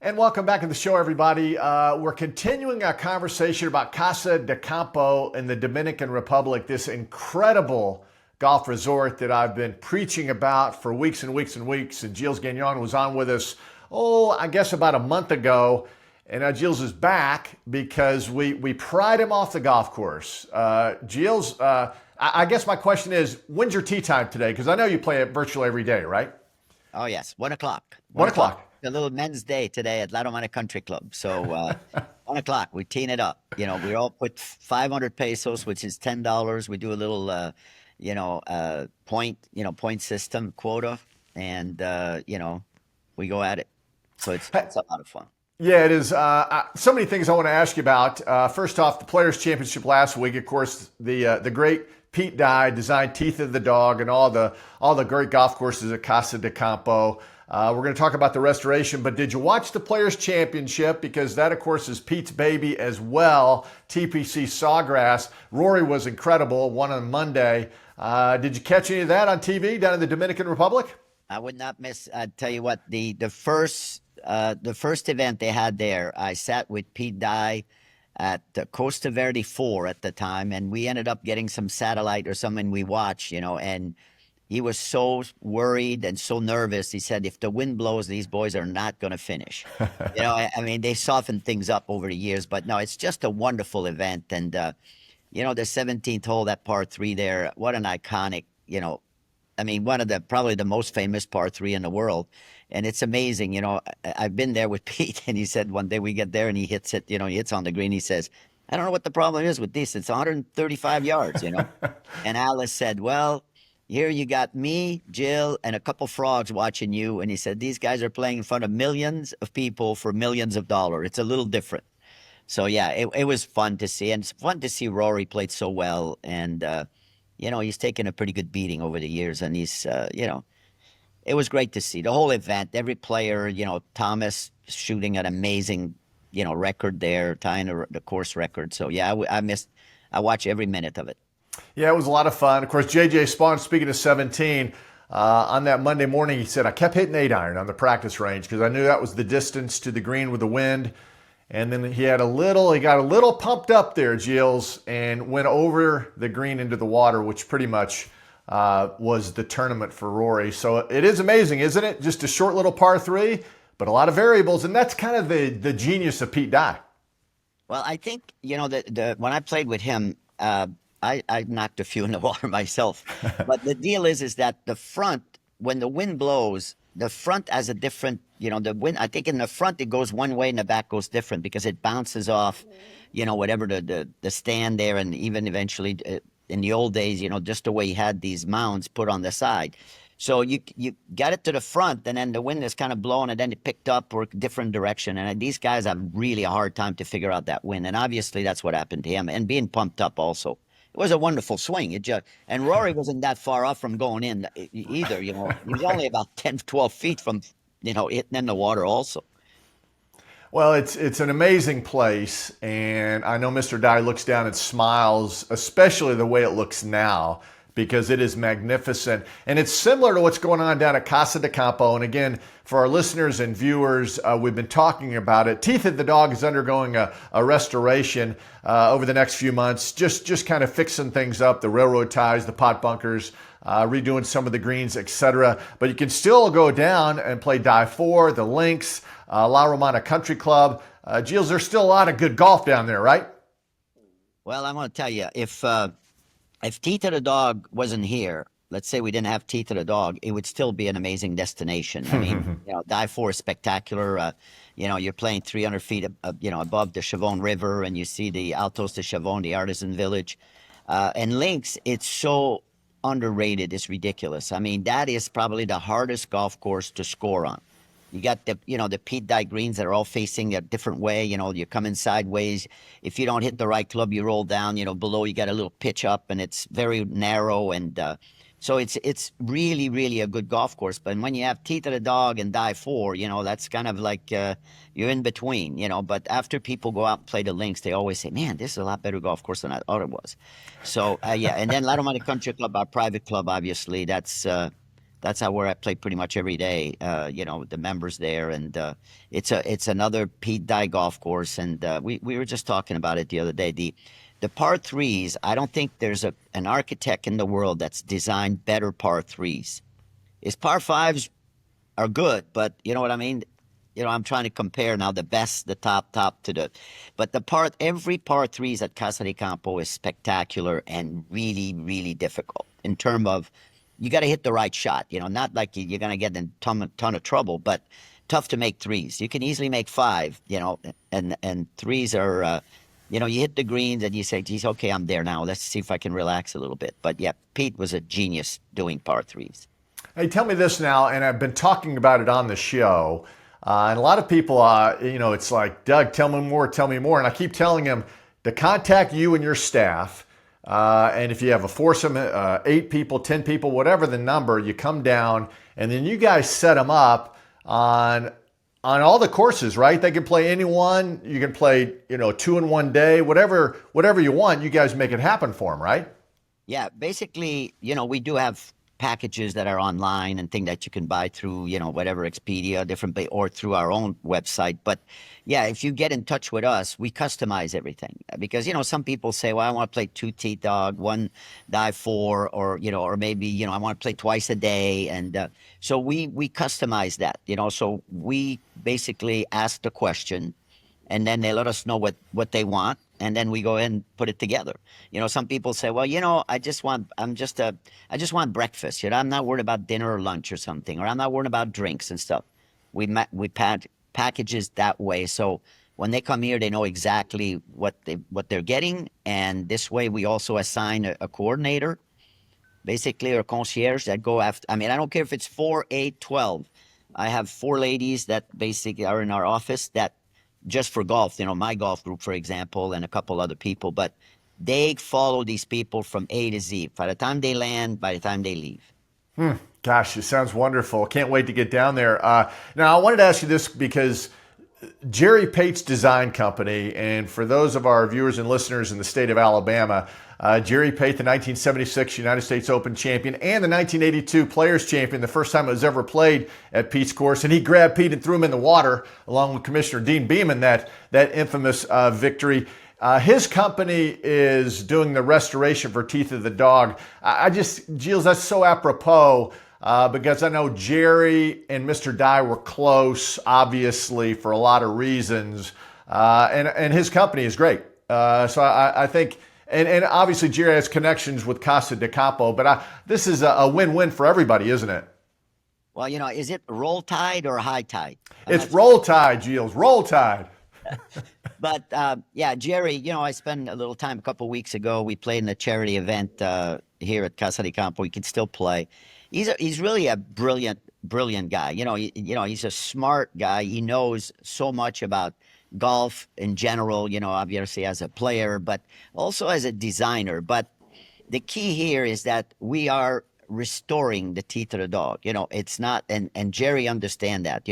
And welcome back to the show, everybody. We're continuing our conversation about Casa de Campo in the Dominican Republic, this incredible golf resort that I've been preaching about for weeks and weeks and weeks. And Gilles Gagnon was on with us, I guess about a month ago. And now Gilles is back because we pried him off the golf course. Gilles, I guess my question is, when's your tee time today? Because I know you play it virtually every day, right? Oh, yes. 1 o'clock. 1 o'clock. A little men's day today at Ladomana Country Club. So 1 o'clock, we teeing it up. We all put 500 pesos, which is $10. We do a little, point system quota, and we go at it. So it's a lot of fun. Yeah, it is. So many things I want to ask you about. First off, the Players' Championship last week. Of course, the great Pete Dye designed Teeth of the Dog and all the great golf courses at Casa de Campo. We're going to talk about the restoration, but did you watch the Players' Championship? Because that, of course, is Pete's baby as well. TPC Sawgrass. Rory was incredible. Won on Monday. Did you catch any of that on TV down in the Dominican Republic? I would not miss. I tell you what, the first event they had there, I sat with Pete Dye at Costa Verde 4 at the time, and we ended up getting some satellite or something we watched, and he was so worried and so nervous. He said, if the wind blows, these boys are not going to finish. I mean, they softened things up over the years, but no, it's just a wonderful event. And, the 17th hole, that par 3 there, what an iconic, one of probably the most famous par 3 in the world. And it's amazing. I've been there with Pete, and he said one day we get there and he hits it, he hits on the green. He says, I don't know what the problem is with this. It's 135 yards, And Alice said, well, here you got me, Jill, and a couple frogs watching you. And he said, these guys are playing in front of millions of people for millions of dollars. It's a little different. So, yeah, it was fun to see. And it's fun to see Rory played so well. And, he's taken a pretty good beating over the years. And he's, it was great to see the whole event. Every player, Thomas shooting an amazing, record there, tying the course record. So, yeah, I watch every minute of it. Yeah, it was a lot of fun. Of course, JJ Spawn, speaking of 17, on that Monday morning, he said, I kept hitting 8-iron on the practice range because I knew that was the distance to the green with the wind. And then he got a little pumped up there, Gilles, and went over the green into the water, which pretty much was the tournament for Rory. So it is amazing, isn't it? Just a short little par 3, but a lot of variables. And that's kind of the genius of Pete Dye. Well, I think, when I played with him, I knocked a few in the water myself. But the deal is that the front, when the wind blows, the front has a different, the wind, I think in the front it goes one way and the back goes different because it bounces off, whatever the stand there. And even eventually in the old days, just the way he had these mounds put on the side. So you got it to the front, and then the wind is kind of blowing, and then it picked up or a different direction. And these guys have really a hard time to figure out that wind. And obviously that's what happened to him, and being pumped up also. It was a wonderful swing. And Rory wasn't that far off from going in either. He was only about 10, 12 feet from, hitting in the water also. Well, it's an amazing place, and I know Mr. Dye looks down and smiles, especially the way it looks now, because it is magnificent. And it's similar to what's going on down at Casa de Campo. And again, for our listeners and viewers, we've been talking about it. Teeth of the Dog is undergoing a restoration over the next few months, just kind of fixing things up, the railroad ties, the pot bunkers, redoing some of the greens, etc. But you can still go down and play Die 4, the Links, La Romana Country Club. Gilles, there's still a lot of good golf down there, right? Well, I'm going to tell you, if Teeth of the Dog wasn't here, let's say we didn't have Teeth of the Dog, it would still be an amazing destination. I mean, Die 4 is spectacular. You're playing 300 feet, above the Chavon River, and you see the Altos de Chavon, the artisan village. And Links, it's so underrated, it's ridiculous. I mean, that is probably the hardest golf course to score on. You got the Pete Dye greens that are all facing a different way. You're coming sideways. If you don't hit the right club, you roll down. Below you got a little pitch up, and it's very narrow. And so it's really, really a good golf course. But when you have Teeth of the Dog and Die 4, that's kind of like you're in between. But after people go out and play the Links, they always say, man, this is a lot better golf course than I thought it was. So, yeah. And then La Romana Country Club, our private club, obviously, that's That's how where I play pretty much every day. The members there, and it's another Pete Dye golf course, and we were just talking about it the other day. The par threes, I don't think there's an architect in the world that's designed better par threes. His par fives are good, but you know what I mean? I'm trying to compare now the best, the top to but every par threes at Casa de Campo is spectacular and really, really difficult in terms of you got to hit the right shot. Not like you're going to get in a ton of trouble, but tough to make threes. You can easily make five, and threes are, you hit the greens and you say, geez, okay, I'm there now. Let's see if I can relax a little bit. But yeah, Pete was a genius doing par threes. Hey, tell me this now, and I've been talking about it on the show. And a lot of people, it's like, Doug, tell me more, tell me more. And I keep telling them to contact you and your staff. And if you have a foursome, 8 people, 10 people, whatever the number, you come down and then you guys set them up on all the courses, right? They can play any one. You can play, 2 in one day, whatever you want. You guys make it happen for them, right? Yeah, basically, we do have packages that are online and things that you can buy through, whatever Expedia, or through our own website. But yeah, if you get in touch with us, we customize everything because, some people say, well, I want to play 2 teeth dog, 1 die 4, or maybe, I want to play twice a day. And so we customize that, so we basically ask the question and then they let us know what they want. And then we go ahead and put it together. Some people say, well, I just want breakfast. I'm not worried about dinner or lunch or something, or I'm not worried about drinks and stuff. We packages that way. So when they come here, they know exactly what they're getting. And this way we also assign a coordinator, basically, or concierge that go after. I mean, I don't care if it's 4, 8, 12. I have 4 ladies that basically are in our office that just for golf, my golf group, for example, and a couple other people, but they follow these people from A to Z. By the time they land, by the time they leave. Gosh, it sounds wonderful. Can't wait to get down there. Now, I wanted to ask you this because Jerry Pate's Design Company, and for those of our viewers and listeners in the state of Alabama, Jerry Pate, the 1976 United States Open champion and the 1982 Players Champion, the first time it was ever played at Pete's course, and he grabbed Pete and threw him in the water along with Commissioner Dean Beeman, that infamous victory. His company is doing the restoration for Teeth of the Dog. Gilles, that's so apropos because I know Jerry and Mr. Dye were close, obviously, for a lot of reasons, and his company is great. So I think, and obviously Jerry has connections with Casa de Campo, but this is a win-win for everybody, isn't it? Well, is it roll tide or high tide? It's roll tide, Gilles, roll tide. But yeah, Jerry, I spent a little time a couple of weeks ago. We played in a charity event here at Casa de Campo. He can still play. He's really a brilliant guy. He's a smart guy. He knows so much about golf in general, obviously as a player, but also as a designer. But the key here is that we are restoring the Teeth of the Dog. It's not, and Jerry understand that,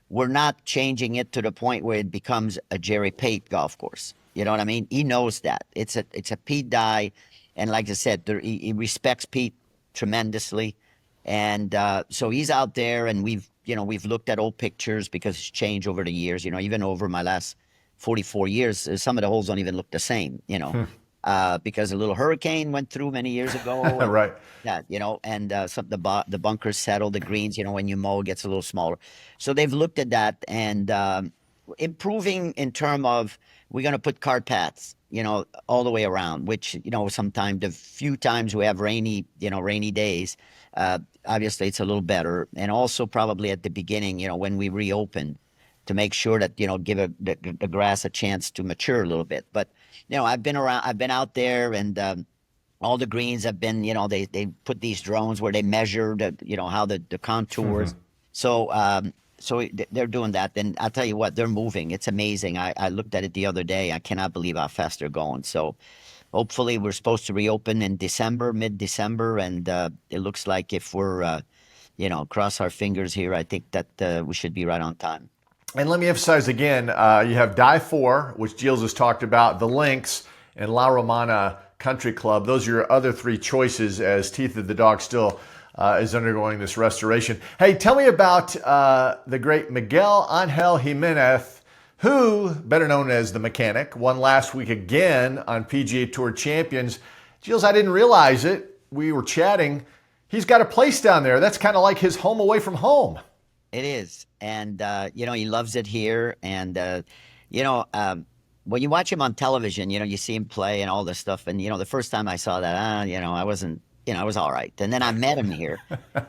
we're not changing it to the point where it becomes a Jerry Pate golf course. You know what I mean? He knows that it's a Pete Dye. And like I said, he respects Pete tremendously. And so he's out there, and we've looked at old pictures because it's changed over the years, even over my last 44 years, some of the holes don't even look the same, because a little hurricane went through many years ago. Right. Yeah, and some the bunkers settle, the greens, when you mow, it gets a little smaller. So they've looked at that and improving in terms of we're going to put cart paths, all the way around, which, sometimes the few times we have rainy days, obviously it's a little better. And also probably at the beginning, when we reopen, to make sure that, give the grass a chance to mature a little bit. But, I've been out there, and all the greens have been, they put these drones where they measure how the contours. Mm-hmm. So they're doing that. And I'll tell you what, they're moving. It's amazing. I looked at it the other day. I cannot believe how fast they're going. So hopefully we're supposed to reopen in December, mid-December. And it looks like if we're, cross our fingers here, I think that we should be right on time. And let me emphasize again, you have Die 4, which Gilles has talked about, the Links, and La Romana Country Club. Those are your other 3 choices as Teeth of the Dog still is undergoing this restoration. Hey, tell me about the great Miguel Angel Jimenez, who, better known as the Mechanic, won last week again on PGA Tour Champions. Gilles, I didn't realize it. We were chatting. He's got a place down there. That's kind of like his home away from home. It is. And, he loves it here. And, when you watch him on television, you see him play and all this stuff. And, the first time I saw that, I wasn't, I was all right. And then I met him here.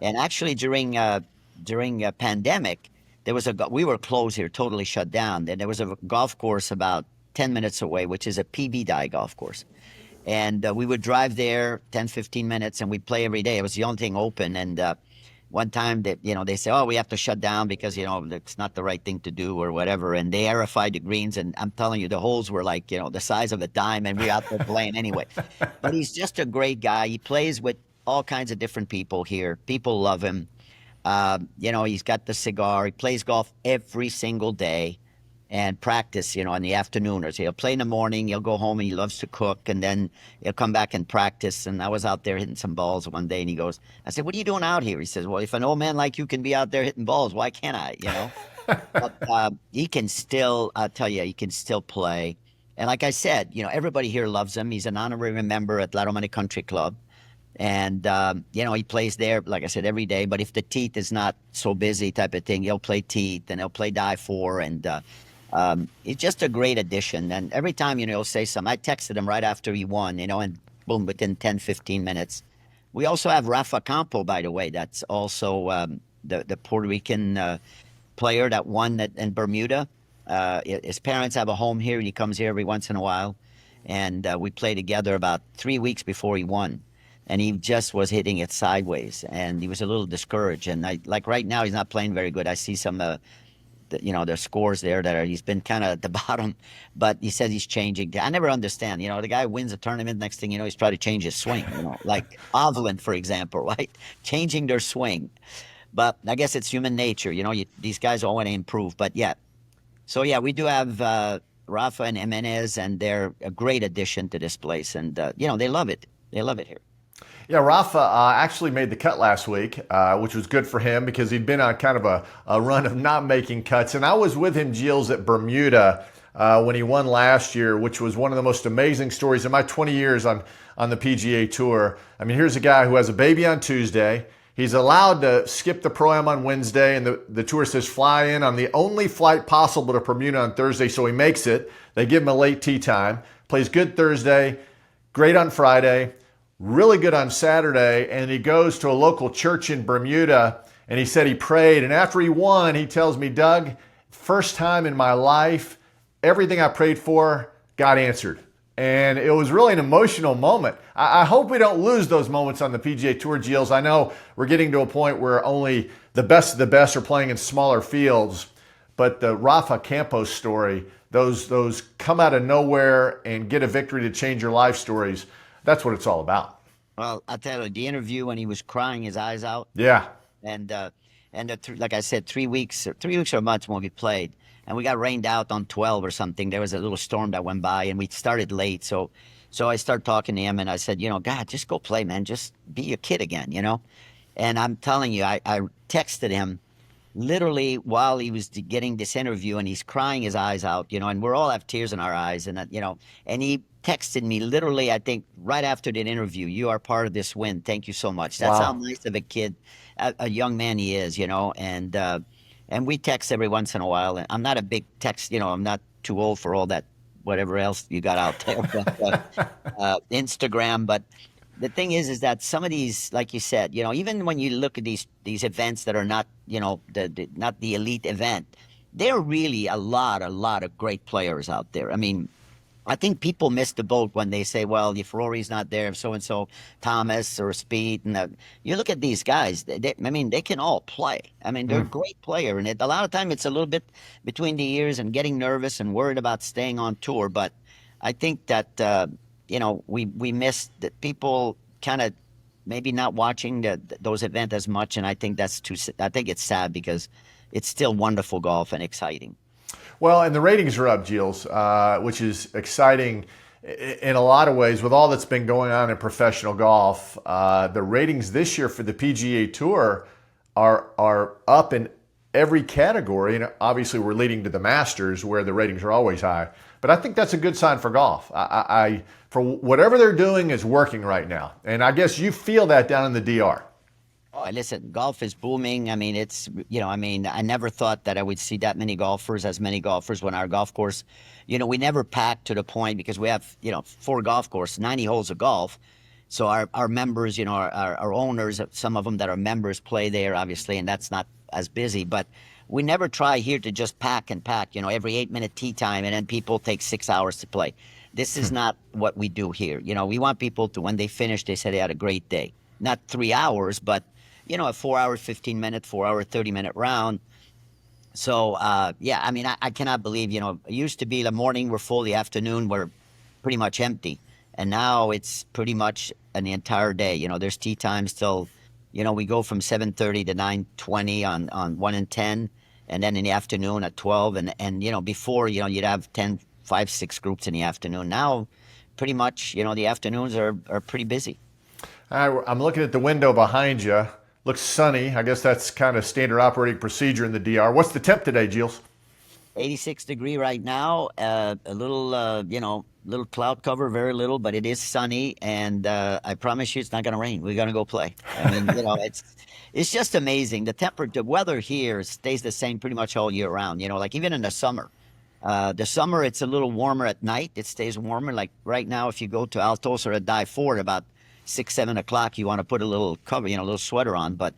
And actually during a pandemic, we were closed here, totally shut down. And there was a golf course about 10 minutes away, which is a PB Dye golf course. And we would drive there 10, 15 minutes and we'd play every day. It was the only thing open. And one time that, they say, oh, we have to shut down because, it's not the right thing to do or whatever. And they aerified the greens. And I'm telling you, the holes were like, the size of a dime and we're out there playing anyway. But he's just a great guy. He plays with all kinds of different people here. People love him. He's got the cigar. He plays golf every single day and practice, in the afternoon. Or so he'll play in the morning, he'll go home and he loves to cook, and then he'll come back and practice. And I was out there hitting some balls one day and he goes, I said, what are you doing out here? He says, well, if an old man like you can be out there hitting balls, why can't I, But he can still, I'll tell you, he can still play. And like I said, everybody here loves him. He's an honorary member at La Romana Country Club. And, he plays there, like I said, every day. But if the teeth is not so busy type of thing, he'll play teeth and he'll play die four. And he's just a great addition. And every time, he'll say something. I texted him right after he won, and boom, within 10, 15 minutes. We also have Rafa Campo, by the way. That's also the Puerto Rican player that won in Bermuda. His parents have a home here, and he comes here every once in a while. And we played together about 3 weeks before he won. And he just was hitting it sideways, and he was a little discouraged. And right now, he's not playing very good. I see some, the scores there he's been kind of at the bottom, but he says he's changing. I never understand. The guy wins a tournament. Next thing you know, he's trying to change his swing. Like Hovland, for example, right? Changing their swing. But I guess it's human nature. These guys all want to improve. But yeah, so yeah, we do have Rafa and Jimenez, and they're a great addition to this place. And they love it. They love it here. Yeah, Rafa actually made the cut last week, which was good for him because he'd been on kind of a run of not making cuts. And I was with him, Gilles, at Bermuda when he won last year, which was one of the most amazing stories in my 20 years on the PGA Tour. I mean, here's a guy who has a baby on Tuesday. He's allowed to skip the Pro-Am on Wednesday, and the tour says fly in on the only flight possible to Bermuda on Thursday, so he makes it. They give him a late tee time, plays good Thursday, great on Friday, really good on Saturday, and he goes to a local church in Bermuda, and he said he prayed. And after he won, he tells me, Doug, first time in my life, everything I prayed for got answered. And it was really an emotional moment. I hope we don't lose those moments on the PGA Tour, Gilles. I know we're getting to a point where only the best of the best are playing in smaller fields, but the Rafa Campos story, those come out of nowhere and get a victory to change your life stories, that's what it's all about. Well, I'll tell you, the interview when he was crying his eyes out. Yeah. And like I said, 3 weeks or a month when we played, and we got rained out on 12 or something. There was a little storm that went by, and we started late. So I started talking to him, and I said, God, just go play, man. Just be a kid again, And I'm telling you, I texted him literally while he was getting this interview, and he's crying his eyes out, and we all have tears in our eyes, and and he texted me literally, I think, right after that interview, you are part of this win. Thank you so much. That's how nice of a kid, a young man he is, and we text every once in a while. And I'm not a big text, I'm not too old for all that, whatever else you got out there, but, Instagram. But the thing is that some of these, like you said, even when you look at these events that are not, not the elite event, there are really a lot of great players out there. I mean, I think people miss the boat when they say, well, if Rory's not there, if so-and-so, Thomas or Speed. And you look at these guys, they can all play. I mean, they're a great player. And a lot of time it's a little bit between the ears and getting nervous and worried about staying on tour. But I think that, we miss that people kind of maybe not watching those events as much. And I think I think it's sad because it's still wonderful golf and exciting. Well, and the ratings are up, Gilles, which is exciting in a lot of ways, with all that's been going on in professional golf, the ratings this year for the PGA Tour are up in every category. And obviously, we're leading to the Masters, where the ratings are always high. But I think that's a good sign for golf. For whatever they're doing is working right now, and I guess you feel that down in the DR. Oh, listen, golf is booming. I mean, I never thought that I would see that many golfers, as many golfers when our golf course, we never packed to the point because we have, 4 golf courses, 90 holes of golf. So our members, our owners, some of them that are members play there, obviously, and that's not as busy. But we never try here to just pack and pack, every 8-minute tee time, and then people take 6 hours to play. This is not what we do here. We want people to, when they finish, they say they had a great day. Not 3 hours, but a 4-hour, 15-minute, 4-hour, 30-minute round. So, I cannot believe, it used to be the morning we're full, the afternoon we're pretty much empty. And now it's pretty much the entire day. There's tee times till, we go from 7:30 to 9:20 on 1 and 10, and then in the afternoon at 12. And before, you'd have 10, 5, 6 groups in the afternoon. Now, pretty much, the afternoons are pretty busy. I'm looking at the window behind you. Looks sunny. I guess that's kind of standard operating procedure in the DR. What's the temp today, Gilles? 86 degree right now. A little, little cloud cover, very little, but it is sunny. And I promise you, it's not going to rain. We're going to go play. I mean, it's just amazing. The weather here stays the same pretty much all year round. Like even in the summer. The summer, it's a little warmer at night. It stays warmer. Like right now, if you go to Altos or a Dive Ford about 6, 7 o'clock, you want to put a little cover, a little sweater on, but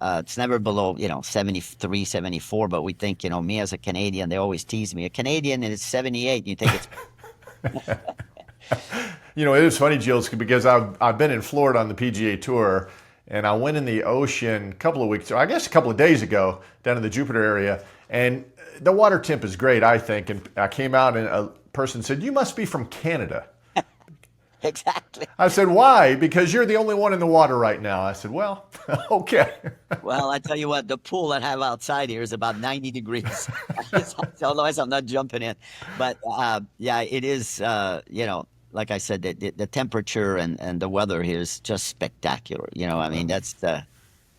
it's never below, 73, 74. But we think, me as a Canadian, they always tease me. A Canadian, and it's 78, and you think it's. It is funny, Gilles, because I've been in Florida on the PGA Tour, and I went in the ocean a couple of days ago, down in the Jupiter area, and the water temp is great, I think. And I came out, and a person said, "You must be from Canada." Exactly. I said, "Why?" "Because you're the only one in the water right now." I said, "Well, okay." Well, I tell you what, the pool that I have outside here is about 90 degrees. Otherwise, I'm not jumping in. But it is, like I said, the temperature and the weather here is just spectacular. That's I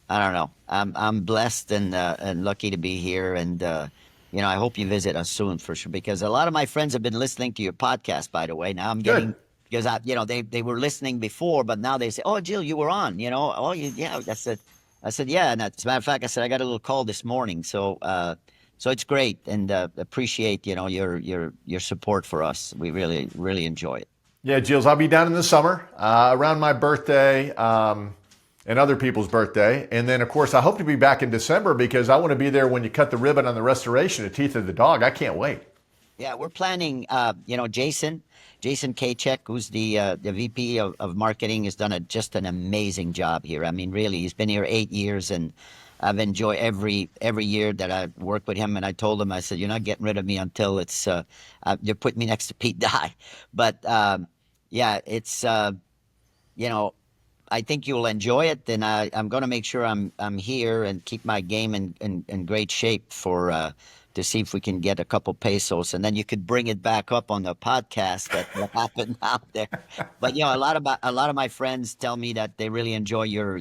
don't know. I'm blessed and lucky to be here. And, I hope you visit us soon for sure, because a lot of my friends have been listening to your podcast, by the way. Now I'm getting. Good. Because they were listening before, but now they say, "Oh, Jill, you were on." "Oh, yeah." I said, "Yeah." And as a matter of fact, I said I got a little call this morning, so it's great, and appreciate your support for us. We really really enjoy it. Yeah, Gilles, I'll be down in the summer around my birthday and other people's birthday, and then of course I hope to be back in December because I want to be there when you cut the ribbon on the restoration of Teeth of the Dog. I can't wait. Yeah, we're planning. Jason Kachek, who's the VP of marketing, has done just an amazing job here. I mean, really, he's been here 8 years, and I've enjoyed every year that I worked with him. And I told him, I said, "You're not getting rid of me until it's you put me next to Pete Dye." But it's I think you'll enjoy it, and I'm going to make sure I'm here and keep my game in great shape for. To see if we can get a couple pesos, and then you could bring it back up on the podcast that happened out there. But a lot of my friends tell me that they really enjoy your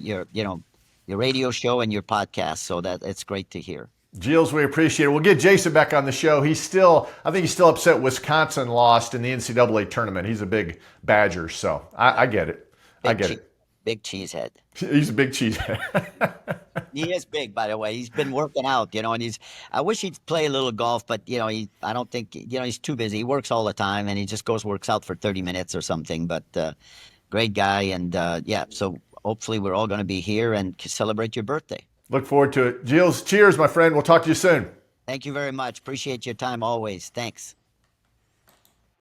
radio show and your podcast, so that it's great to hear. Gilles, we appreciate it. We'll get Jason back on the show. I think he's still upset Wisconsin lost in the NCAA tournament. He's a big Badger, so I get it. Big cheesehead. He's a big cheesehead. He is big, by the way. He's been working out, and I wish he'd play a little golf, but I don't think, he's too busy. He works all the time, and he just works out for 30 minutes or something. But great guy, and so hopefully we're all going to be here and celebrate your birthday. Look forward to it. Gilles, cheers, my friend. We'll talk to you soon. Thank you very much. Appreciate your time always. Thanks.